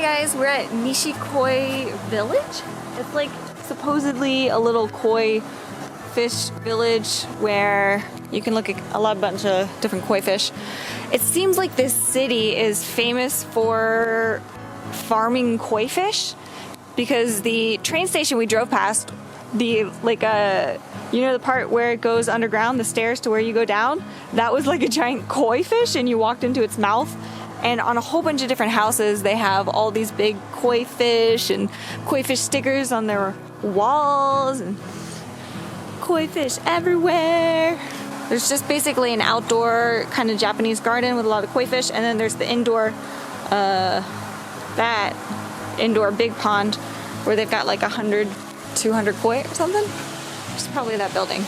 Hi guys, we're at Nishikigoi village. It's like supposedly a little koi fish village where you can look at a bunch of different koi fish. It seems like this city is famous for farming koi fish because the train station we drove past, you know the part where it goes underground, the stairs to where you go down, that was like a giant koi fish and you walked into its mouth. And on a whole bunch of different houses, they have all these big koi fish and koi fish stickers on their walls and koi fish everywhere. There's just basically an outdoor kind of Japanese garden with a lot of koi fish, and then there's the indoor, that indoor big pond where they've got like 100, 200 koi or something. It's probably that building.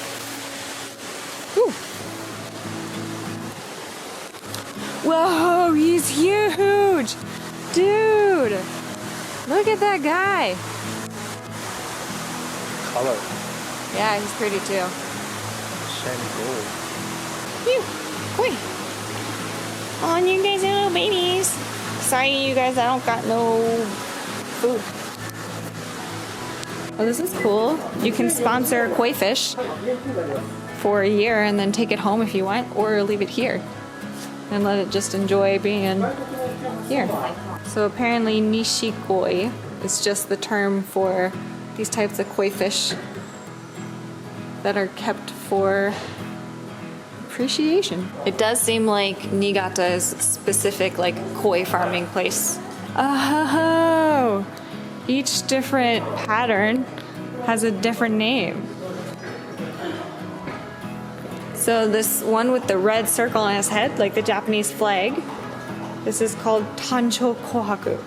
Whew. Whoa, he's huge! Dude! Look at that guy! Color. Yeah, he's pretty too. Shiny gold. Phew! Oi! Oh, you guys are little babies. Sorry, you guys, I don't got no food. Oh, this is cool. You can sponsor koi fish for a year and then take it home if you want, or leave it here and let it just enjoy being here. So apparently nishikigoi is just the term for these types of koi fish that are kept for appreciation. It does seem like Niigata is a specific like koi farming place. Oh, each different pattern has a different name. So this one with the red circle on his head, like the Japanese flag, this is called Tancho Kohaku.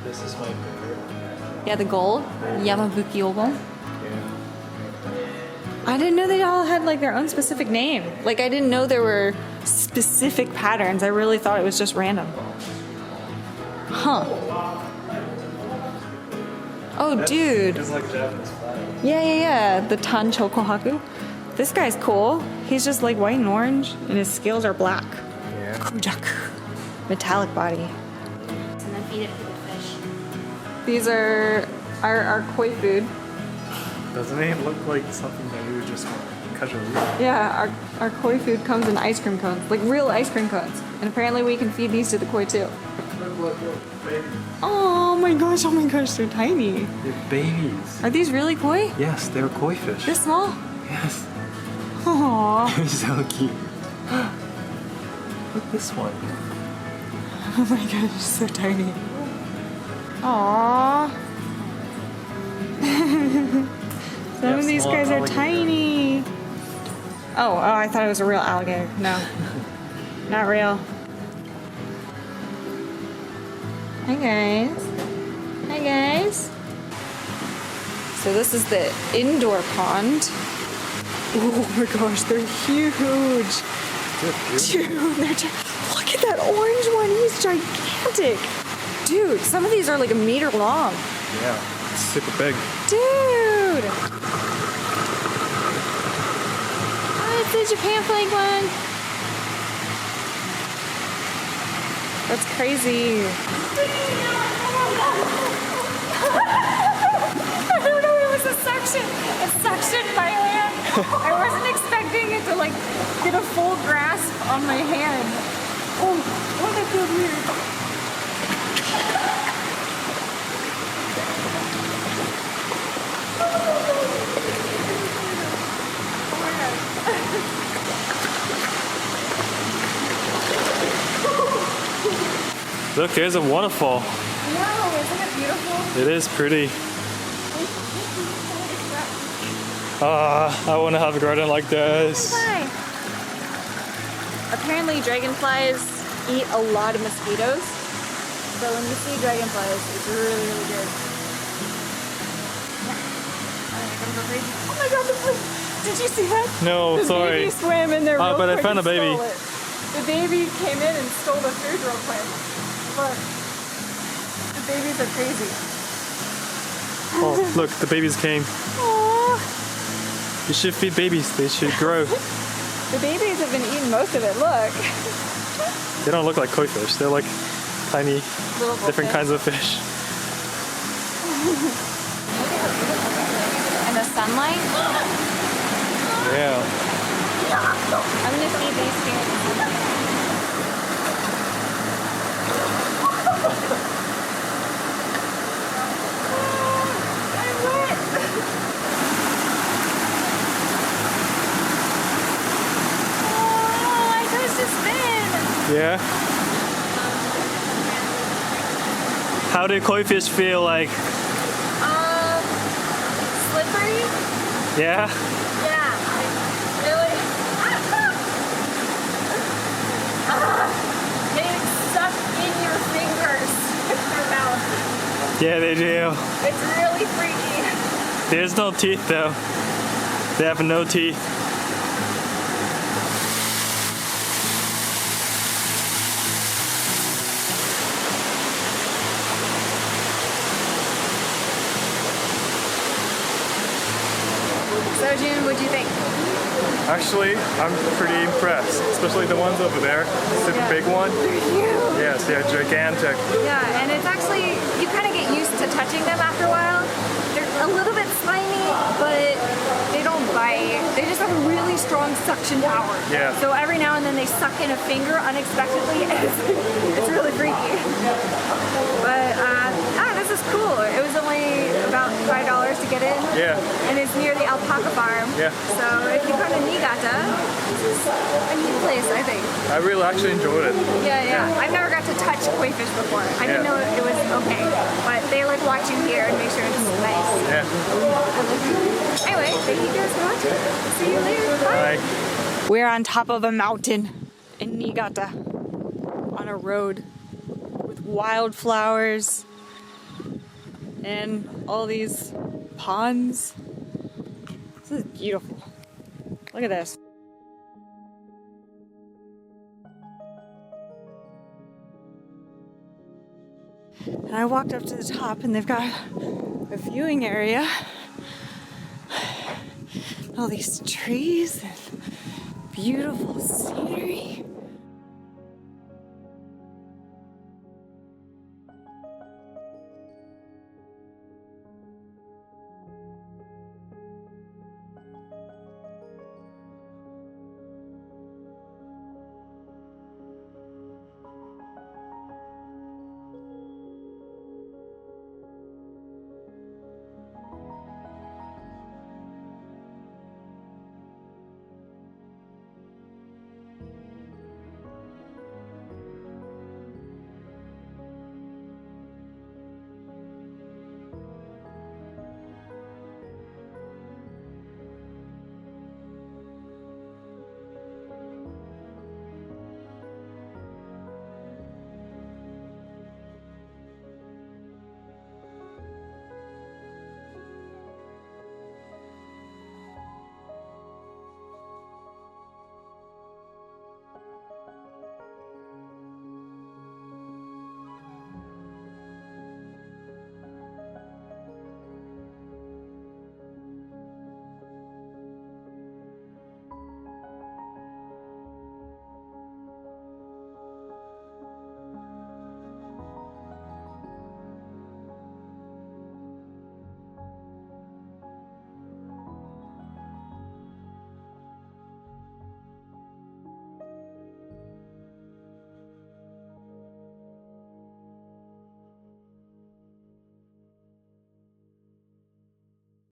This is my favorite. Yeah, the gold, Yamabuki Ogon. Yeah. I didn't know they all had like their own specific name. Like I didn't know there were specific patterns. I really thought it was just random. Huh. Oh, dude. It's like a Japanese flag. Yeah. The Tancho Kohaku. This guy's cool. He's just like white and orange, and his scales are black. Yeah. Kujaku. Metallic body. And then feed it to the fish. These are our koi food. Doesn't it look like something that we would just want casually eat? Yeah, our koi food comes in ice cream cones, like real ice cream cones. And apparently we can feed these to the koi too. Look, baby. Oh my gosh, they're tiny. They're babies. Are these really koi? Yes, they're koi fish. This small? Yes. Aww. They're so cute. Look at this one. Oh my gosh, it's so tiny. Aww. Some of these guys are tiny. Oh, I thought it was a real alligator. No, not real. Hi guys. So this is the indoor pond. Oh my gosh, they're huge. Dude, look at that orange one. He's gigantic. Dude, some of these are like a meter long. Yeah, it's super big. Dude. Oh, it's the Japan flag one. That's crazy. I don't know, it was a suction. It suctioned my hand. I wasn't expecting it to like get a full grasp on my hand. Oh, that feels weird. Look, there's a waterfall. No, isn't it beautiful? It is pretty. I want to have a garden like this. Dragonfly. Apparently dragonflies eat a lot of mosquitoes. So when you see dragonflies, it's really, really good. Oh my god, did you see that? No, the sorry. Baby swam in there real But I quick found and a baby. stole it. The baby came in and stole the food real quick. Look. The babies are crazy. Oh, look, the babies came. Aww. You should feed babies. They should grow. The babies have been eating most of it. Look. They don't look like koi fish. They're like tiny, Little different goldfish. kinds of fish. And the sunlight. Yeah. I'm gonna feed these here. I'm wet. Oh, I touched a spin. Yeah. How do koi fish feel like? Slippery. Yeah. Yeah. Really. They suck in your fingers with their mouth. Yeah, they do. It's really freaky. There's no teeth though. They have no teeth. So June, what'd you think? Actually, I'm pretty impressed, especially the ones over there. Super Yeah. big one. They're huge. Yes, they're gigantic. Yeah, and it's actually, you kind of get used to touching them after a while. They're a little bit slimy, but they don't bite. They just have a really strong suction power. Yeah. So every now and then they suck in a finger unexpectedly. It's really freaky. But this is cool. It was only about $5 to get in. Yeah. And it's near the alpaca farm. Yeah. So if you come to Niigata, this is a neat place, I think. I really actually enjoyed it. Yeah. I've never got to touch koi fish before. I didn't Yeah. know it was okay. But they like watch you here and make sure it's nice. Yeah. Anyway, thank you guys for watching. See you later. Bye. Bye. We're on top of a mountain in Niigata on a road with wildflowers and all these ponds. This is beautiful. Look at this. And I walked up to the top and they've got a viewing area. All these trees and beautiful scenery.